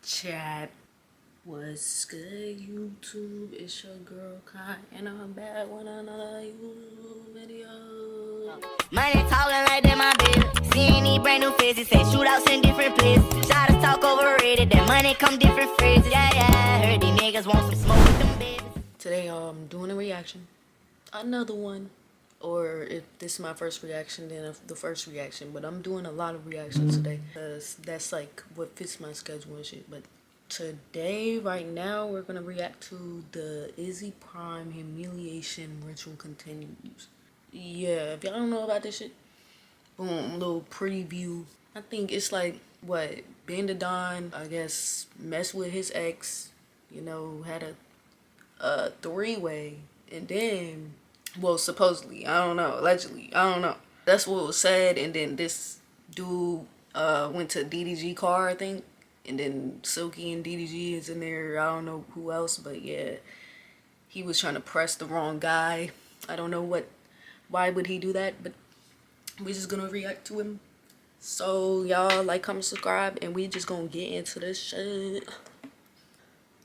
Chat. What's good, YouTube? It's your girl Kai, and I'm back with another YouTube video. Money talking like that, my bitch. Seeing these brand new faces, say shootouts in different places. Shotters talk overrated, that money come different phrases. Yeah, heard these niggas want some smoke with them babies. Today, I'm doing a reaction. Another one. Or if this is my first reaction, then the first reaction. But I'm doing a lot of reactions today, because that's like what fits my schedule and shit. But today, right now, we're gonna react to the Izzy Prime Humiliation Ritual Continues. Yeah, if y'all don't know about this shit, boom, little preview. I think it's like, what, Don, I guess, messed with his ex, you know, had a three-way, and then, well, supposedly, I don't know, allegedly, I don't know. That's what was said, and then this dude went to DDG car, I think, and then Silky and DDG is in there. I don't know who else, but yeah, he was trying to press the wrong guy. I don't know why would he do that, but we're just gonna react to him. So y'all like, comment, subscribe, and we just gonna get into this shit.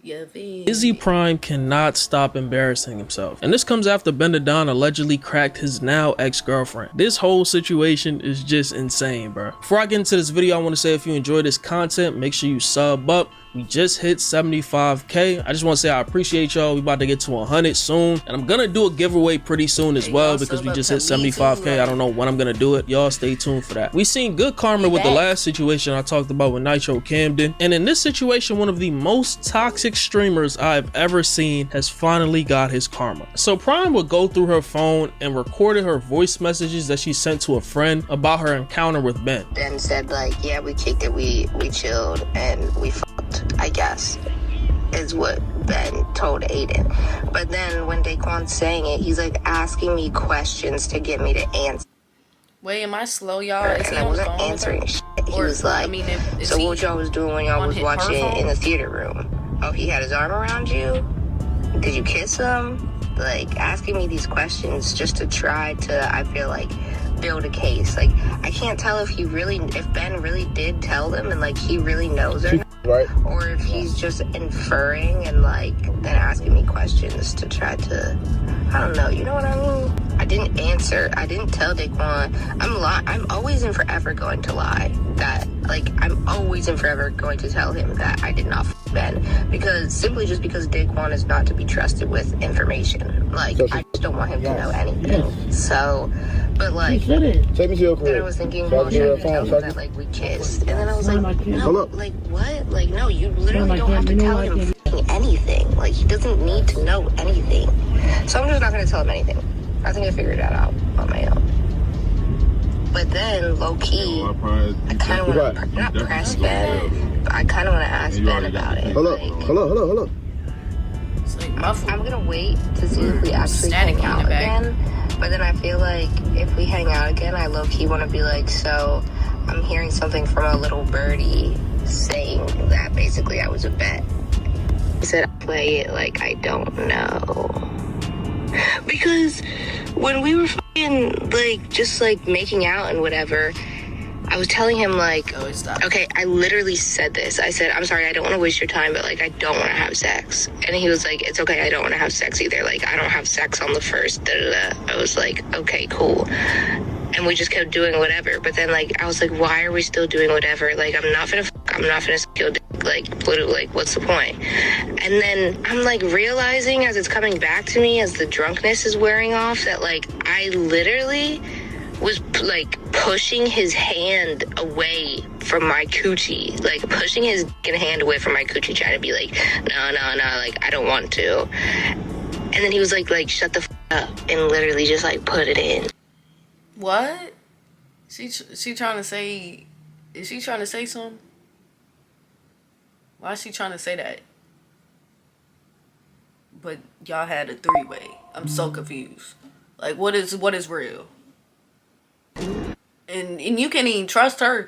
Yeah, Izzy Prime cannot stop embarrassing himself, and this comes after Don allegedly cracked his now ex-girlfriend. This whole situation is just insane, bro. Before I get into this video, I want to say if you enjoy this content, make sure you sub up. We just hit 75k. I just want to say I appreciate y'all. We about to get to 100 soon, and I'm gonna do a giveaway pretty soon as well, because we just hit 75k. I don't know when I'm gonna do it. Y'all stay tuned for that. We seen good karma with the last situation I talked about with Nitro Camden, and in this situation, one of the most toxic streamers I've ever seen has finally got his karma. So Prime would go through her phone and recorded her voice messages that she sent to a friend about her encounter with Ben. Then said like, yeah, we kicked it, we chilled, and we fucked, I guess, is what Ben told Aiden. But then when Daquan's saying it, he's like asking me questions to get me to answer. Wait, am I slow, y'all? And I wasn't answering shit. He was like, so what y'all was doing when y'all was watching in the theater room? Oh, he had his arm around you? Did you kiss him? Like, asking me these questions just to try to, I feel like, build a case. Like, I can't tell if Ben really did tell them and like he really knows her, right? Or if he's just inferring and like then asking me questions to try to, I don't know, you know what I mean? I didn't answer. I didn't tell Daquan. I'm always and forever going to lie. That, like, I'm always and forever going to tell him that I did not f Ben, because simply just because Daquan is not to be trusted with information. Like, I just don't want him to know anything. So, but like, then I was thinking, well, should I tell him that like we kissed? And then I was like, no, like what? Like, no, you literally don't have to tell him f***ing anything. Like, he doesn't need to know anything. So I'm just not gonna tell him anything. I think I figured that out on my own. But then, low-key, I kind of want to, not press Ben, but I kind of want to ask Ben about it. Hold up. I'm going to wait to see if we actually hang out again. But then I feel like if we hang out again, I low-key want to be like, so I'm hearing something from a little birdie saying that basically I was a bet. He said, play it like I don't know. Because when we were like just like making out and whatever, I was telling him like, okay, I literally said this. I said, I'm sorry, I don't want to waste your time, but like I don't want to have sex. And he was like, it's okay, I don't want to have sex either. Like, I don't have sex on the first. I was like, okay, cool. And we just kept doing whatever. But then like I was like, why are we still doing whatever? Like, I'm not gonna steal dick. Like, literally, like, what's the point? And then I'm like realizing as it's coming back to me, as the drunkenness is wearing off, that like I literally was like pushing his hand away from my coochie, like pushing his hand away from my coochie, trying to be like, no, like I don't want to. And then he was like shut the f up, and literally just like put it in. What? She trying to say? Is she trying to say something? Why is she trying to say that? But y'all had a three-way. I'm so confused. Like, what is real? And you can't even trust her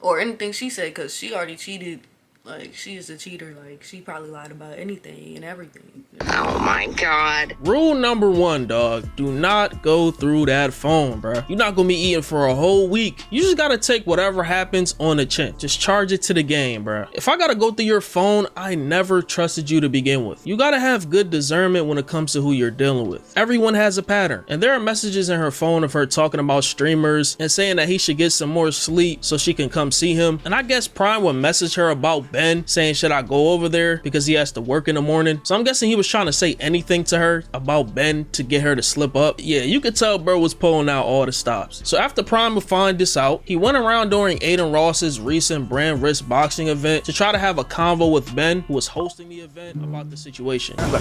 or anything she said, because she already cheated Like, she is a cheater. Like, she probably lied about anything and everything. Oh my God. Rule number 1, dog. Do not go through that phone, bro. You're not gonna be eating for a whole week. You just gotta take whatever happens on the chin. Just charge it to the game, bro. If I gotta go through your phone, I never trusted you to begin with. You gotta have good discernment when it comes to who you're dealing with. Everyone has a pattern, and there are messages in her phone of her talking about streamers and saying that he should get some more sleep so she can come see him. And I guess Prime would message her about Ben, saying should I go over there because he has to work in the morning. So I'm guessing he was trying to say anything to her about Ben to get her to slip up. Yeah, you could tell bro was pulling out all the stops. So after Prime would find this out, he went around during Aiden Ross's recent brand risk boxing event to try to have a convo with Ben, who was hosting the event, about the situation. I got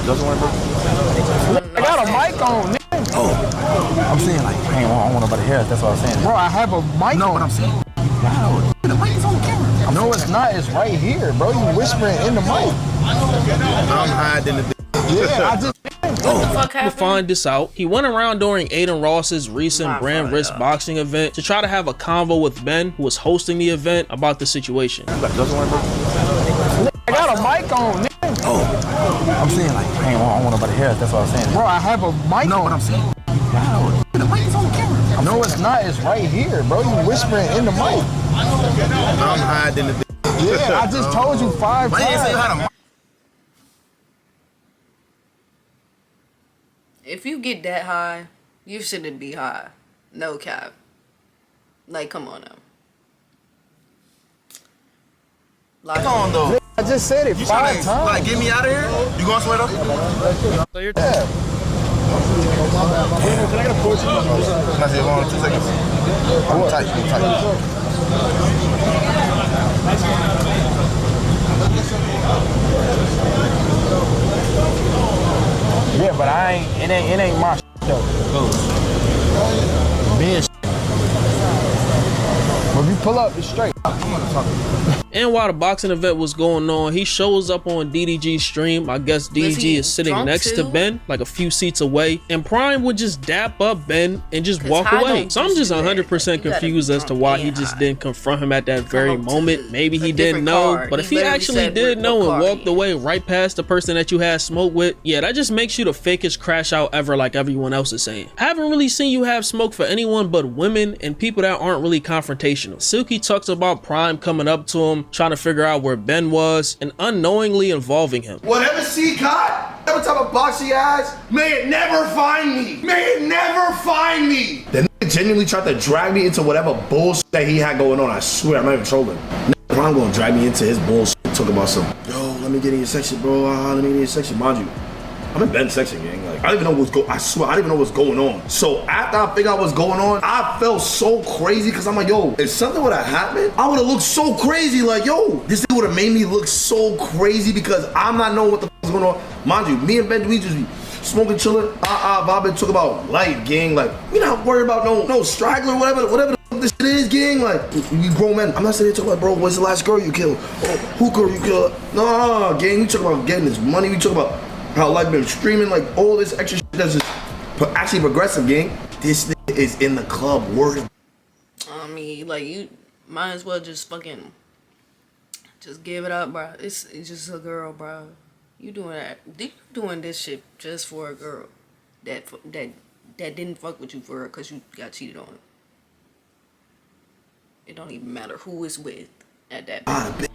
a mic on, nigga. Oh, I'm saying like, I don't want nobody here. That's what I'm saying. Bro, I have a mic. No, what I'm saying. Wow, the mic is on the camera. No, it's not. It's right here, bro. You whispering in the mic. I'm hiding the. Yeah, I just. To find this out, he went around during Aiden Ross's recent brand risk boxing event to try to have a convo with Ben, who was hosting the event, about the situation. I got a mic on, nigga. Oh, I'm saying like, I don't want nobody here. That's what I'm saying. Bro, I have a mic. No, what I'm saying. Wow, the mic is on the camera. No, it's not. It's right here, bro. You whispering in the mic. I'm hiding the. Yeah, I just told you 5 times. If you get that high, you shouldn't be high. No cap. Like, come on now. Like, Come on, though. I just said it 5 times. Like, get me out of here? You going somewhere though? So you're Yeah. Can I get a push? Can I say hold on 2 seconds? I'm tight. Yeah, but it ain't my though. Man, but if you pull up, it's straight. And while the boxing event was going on, he shows up on DDG's stream. I guess DDG is sitting next to Ben, like a few seats away, and Prime would just dap up Ben and just walk away. So I'm just 100% confused as to why he just didn't confront him at that very moment. Maybe he didn't know, but if he actually did know and walked away right past the person that you had smoke with, yeah, that just makes you the fakest crash out ever, like everyone else is saying. I haven't really seen you have smoke for anyone but women and people that aren't really confrontational. Silky talks about Prime coming up to him, trying to figure out where Ben was, and unknowingly involving him. Whatever she got, whatever type of box she has, may it never find me. May it never find me. The nigga genuinely tried to drag me into whatever bullshit that he had going on. I swear, I'm not even trolling. I'm gonna drag me into his bullshit. Talk about some, yo, let me get in your section, bro. Let me get in your section. Mind you, I'm in Ben's section, gang. Like, I don't even know what's going. I swear, I didn't even know what's going on. So after I figured out what's going on, I felt so crazy because I'm like, yo, if something would have happened, I would have looked so crazy. Like, yo, this thing would have made me look so crazy because I'm not knowing what the is going on. Mind you, me and Ben, we just be smoking, chilling. Vibing, talk about life, gang. Like, we not worried about no straggler, whatever this shit is, gang. Like, we grown men. I'm not sitting here talking about, bro, what's the last girl you killed? Oh, who girl you killed? No, gang. We talk about getting this money. We talk about how life been streaming, like all this extra shit that's just actually progressive, gang. This nigga is in the club working. I mean, like, you might as well just fucking just give it up, bro. It's just a girl, bro. You doing this shit just for a girl that didn't fuck with you for her because you got cheated on. It don't even matter who it's with at that point.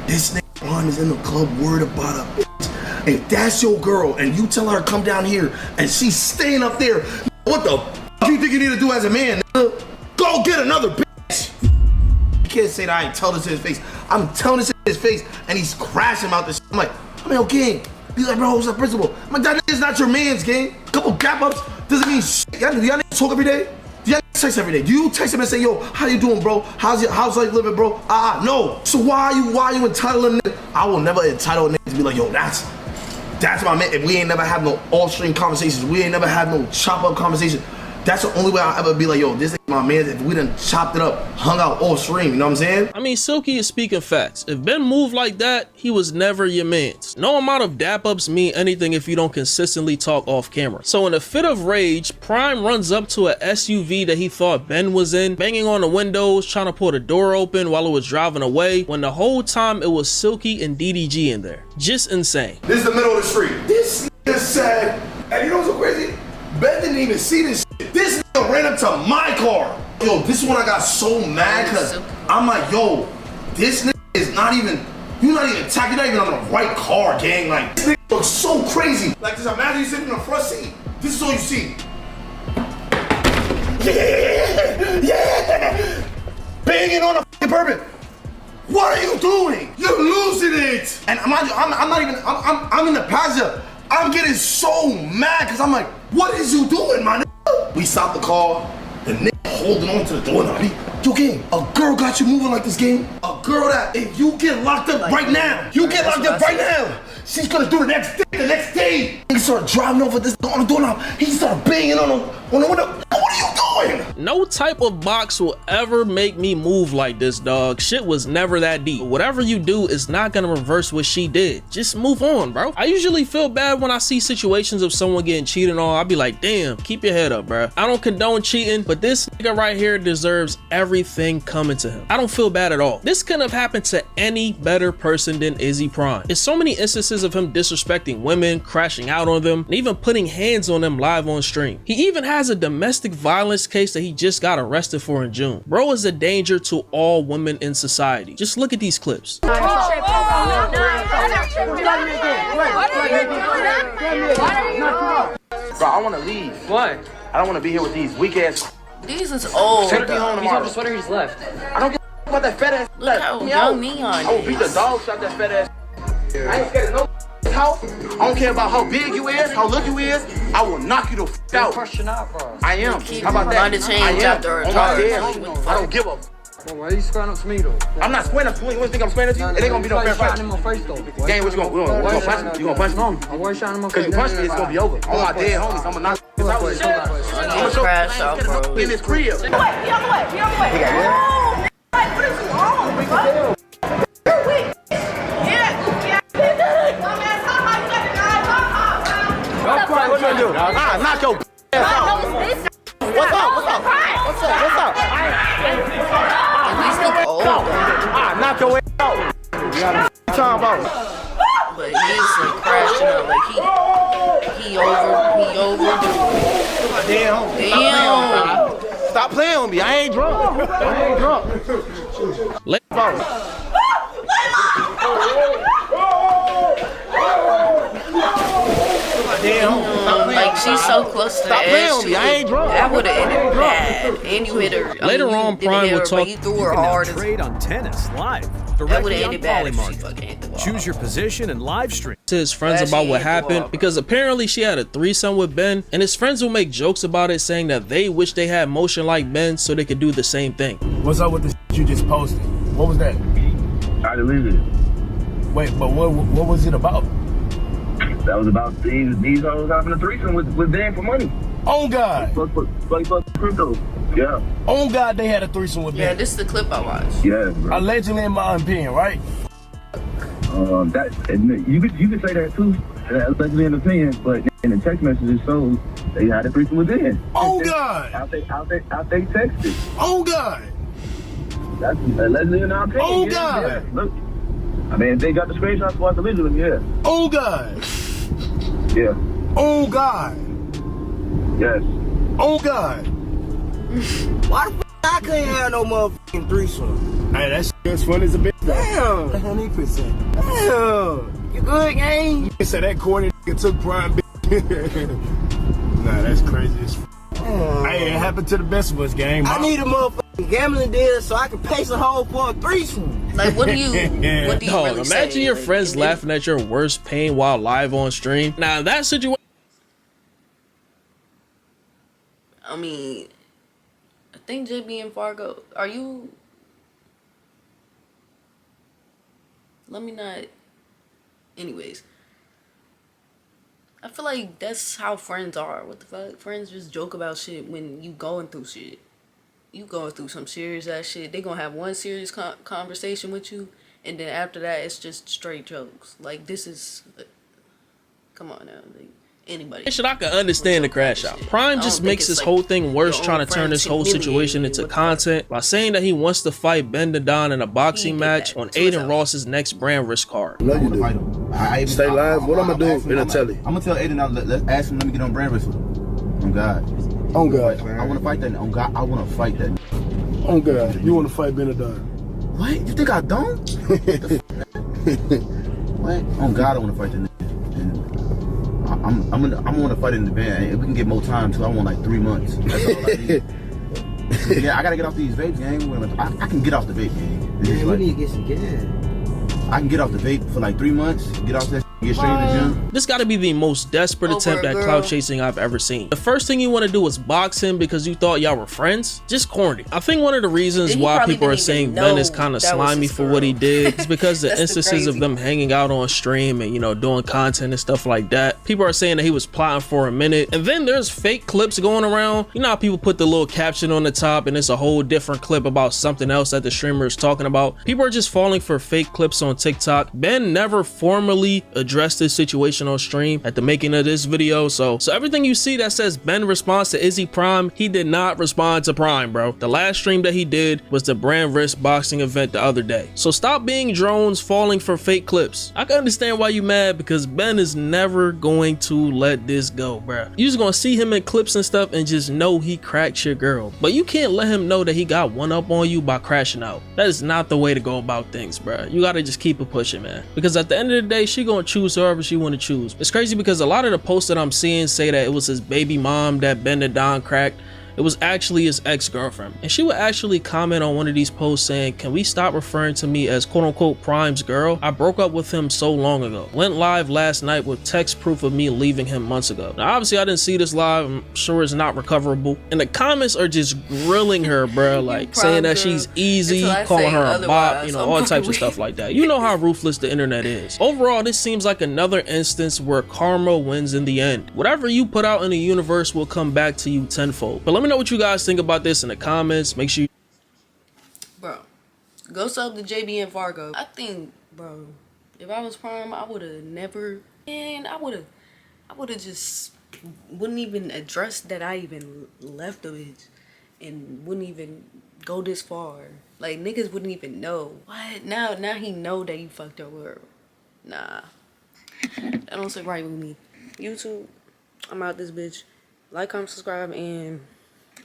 This nigga is in the club worried about a bitch. If that's your girl and you tell her to come down here and she's staying up there, what the f do you think you need to do as a man, nigga? Go get another bitch. You can't say that I ain't tell this to his face. I'm telling this to his face and he's crashing about this shit. I'm like, yo, gang. Be like, bro, what's the principle? I'm like, that nigga's not your man's, gang. A couple gap ups doesn't mean shit. Y'all niggas talk every day? Do y'all text every day? Do you text him and say, yo, how you doing, bro? How's life living, bro? No. So why are you entitling a nigga? I will never entitle a nigga to be like, yo, that's my man. If we ain't never have no off-stream conversations, we ain't never have no chop-up conversation, That's the only way I'll ever be like, yo, this ain't my man. If we done chopped it up, hung out off stream, you know what I'm saying? I mean, Silky is speaking facts. If Ben moved like that, he was never your mans. No amount of dap-ups mean anything if you don't consistently talk off camera. So in a fit of rage, Prime runs up to a SUV that he thought Ben was in, banging on the windows, trying to pull the door open while it was driving away, when the whole time it was Silky and DDG in there. Just insane. This is the middle of the street. This nigga said, and you know what's so crazy? Ben didn't even see this shit. This nigga ran up to my car. Yo, this is when I got so mad, because I'm like, yo, this nigga is not even, you're not even tagged, you're not even on the right car, gang. Like, this nigga looks so crazy. Like, just imagine you sitting in the front seat. This is all you see. Yeah! Banging on the fucking bourbon. What are you doing? You're losing it. And I'm in the passenger. I'm getting so mad because I'm like, what is you doing, my nigga? We stopped the car. The nigga holding on to the door now. Yo, gang, a girl got you moving like this, gang. A girl that if you get locked up right now, she's gonna do the next day. He started driving over this on the doorknob. He started banging on the window. What are you doing? No type of box will ever make me move like this, dog. Shit was never that deep. Whatever you do is not gonna reverse what she did. Just move on, bro. I usually feel bad when I see situations of someone getting cheated on. I'll be like, damn, keep your head up, bro. I don't condone cheating, but this nigga right here deserves everything coming to him. I don't feel bad at all. This couldn't have happened to any better person than Izzy Prime. There's so many instances of him disrespecting women, crashing out on them, and even putting hands on them live on stream. He even has a domestic violence case that he just got arrested for in June. Bro is a danger to all women in society. Just look at these clips. Bro, I want to leave. What? I don't want to be here with these weak ass. These is old. Take me home tomorrow. The sweater he's left. I don't give a about that fat ass. Look how young Neon I will beat the dog shot that fat ass. I ain't scared of no house. I don't care about how big you is, how little you is. I will knock you the f out. I am. How about that? I am. On my dead. I don't give a. Well, why are you squaring up to me though? I'm not squaring up to you. You think I'm squaring up to you? It ain't gonna be no fair fight. Shot him in my face though. Gang, what you gonna punch me? You gonna punch me? I was shot him in my Cause face. you punch me, it's gonna be over. On my dead homies, I'm gonna knock you out. I'm gonna crash out, bro. in his crib. Be on the way. Oh, what is wrong, bro? You're weak. Yeah. Dumbass, how you got the guy? What you do? Knock your ass out. What's up? At least look old. Knock your ass out. What talking about? But he's like crashing out. Like he over. Damn. Stop playing with me. I ain't drunk. Like she's so close to Stop the playing edge. with me. I ain't drunk. That would have ended bad. And you hit her. Later on, Prime will talk. But you threw her hard. Trade on tennis live That would directly have on ended bad if she Polymarket. fucking hit the wall. Choose your position and live stream. To his friends about what happened, because apparently she had a threesome with Ben, and his friends will make jokes about it, saying that they wish they had motion like Ben so they could do the same thing. What's up with the shit you just posted? What was that? I deleted it. Wait, but what was it about? That was about these hoes having a threesome with Ben for money. Oh God! Fuck crypto. Yeah. Oh God, they had a threesome with Yeah, Ben. this is the clip I watched. Yeah, bro. Allegedly, in my opinion, right? You could say that too. Allegedly an opinion, but in the text messages shows they had a threesome with Ben. Oh God! Out they texted. Oh God! That's allegedly in our opinion. Oh yeah, God! Yeah. Look, I mean, if they got the screenshots for the deleted them, yeah. Oh God! Yeah. Oh God! Yes. Oh God! Why the f I couldn't have no motherfucking threesome? Hey, that shit as fun as a bitch. Damn. 100%. Damn. You good, gang? You said that corny nigga took Prime bitch. Nah, that's crazy as f. Hey, it happened to the best of us, gang. I need a motherfucking gambling deal so I can pay some hoe for a threesome. Like, what do you Dog, really imagine say? your Like, friends laughing at your worst pain while live on stream. Now that situation. I mean, I think JB and Fargo, are you? Let me not. Anyways, I feel like that's how friends are. What the fuck? Friends just joke about shit when you going through shit. You going through some serious ass shit. They gonna have one serious conversation with you, and then after that, it's just straight jokes. Like, this is... come on now. Like, anybody. Shit, I can understand the crash out. Prime just makes this whole thing worse, trying to turn this whole situation into content by saying that he wants to fight Ben the Don in a boxing match on Aiden Ross's next brand risk card. No, you do. Stay live. What I'm gonna do in a telly? I'm gonna tell Aiden, let's ask him, let me get on brand risk with him. On God. On God. I wanna fight that. On God, I wanna fight that. On God. You wanna fight Ben the Don? What? You think I don't? What? On God, I wanna fight that. I'm gonna fight in the van. If we can get more time too, I want like 3 months. That's all I need. Yeah, I gotta get off these vapes, gang. I can get off the vape, gang. Yeah, we need to get some gas. I can get off the vape for like 3 months, get off that, get straight in the gym. This gotta be the most desperate attempt at clout chasing I've ever seen. The first thing you want to do is box him because you thought y'all were friends? Just corny. I think one of the reasons why people are saying Ben is kind of slimy for what he did is because the instances of them hanging out on stream and, you know, doing content and stuff like that. People are saying that he was plotting for a minute, and then there's fake clips going around. You know how people put the little caption on the top and it's a whole different clip about something else that the streamer is talking about? People are just falling for fake clips on TikTok. Ben never formally addressed this situation on stream at the making of this video, so everything you see that says Ben responds to Izzy Prime, he did not respond to Prime, bro. The last stream that he did was the brand risk boxing event the other day. So stop being drones falling for fake clips. I can understand why you mad, because Ben is never going to let this go, bro. You just gonna see him in clips and stuff and just know he cracked your girl, but you can't let him know that he got one up on you by crashing out. That is not the way to go about things, bro. You gotta just keep it pushing, man, because at the end of the day, she gonna choose whoever she want to choose. It's crazy because a lot of the posts that I'm seeing say that it was his baby mom that Ben the Don cracked. It was actually his ex-girlfriend, and she would actually comment on one of these posts saying, "Can we stop referring to me as quote-unquote Prime's girl? I broke up with him so long ago. Went live last night with text proof of me leaving him months ago." Now obviously I didn't see this live, I'm sure it's not recoverable, and the comments are just grilling her, bro, like saying that she's easy, calling her a bop, you know, all types of stuff like that. You know how ruthless the internet is. Overall, this seems like another instance where karma wins in the end. Whatever you put out in the universe will come back to you tenfold. But let me know what you guys think about this in the comments. Make sure you... Bro, go sub to JB and Fargo. I think, bro, if I was Prime, I would have never, and I would have just wouldn't even address that I even left the bitch, and wouldn't even go this far. Like, niggas wouldn't even know. What? Now he know that you fucked her with her. Nah, that don't sit right with me. YouTube, I'm out this bitch. Like, comment, subscribe, and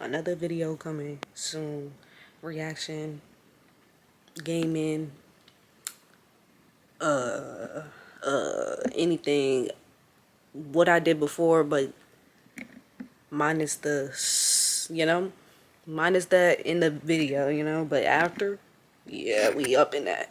another video coming soon. Reaction, gaming, anything. What I did before, but minus the, you know, minus that in the video, you know. But after, yeah, we up in that.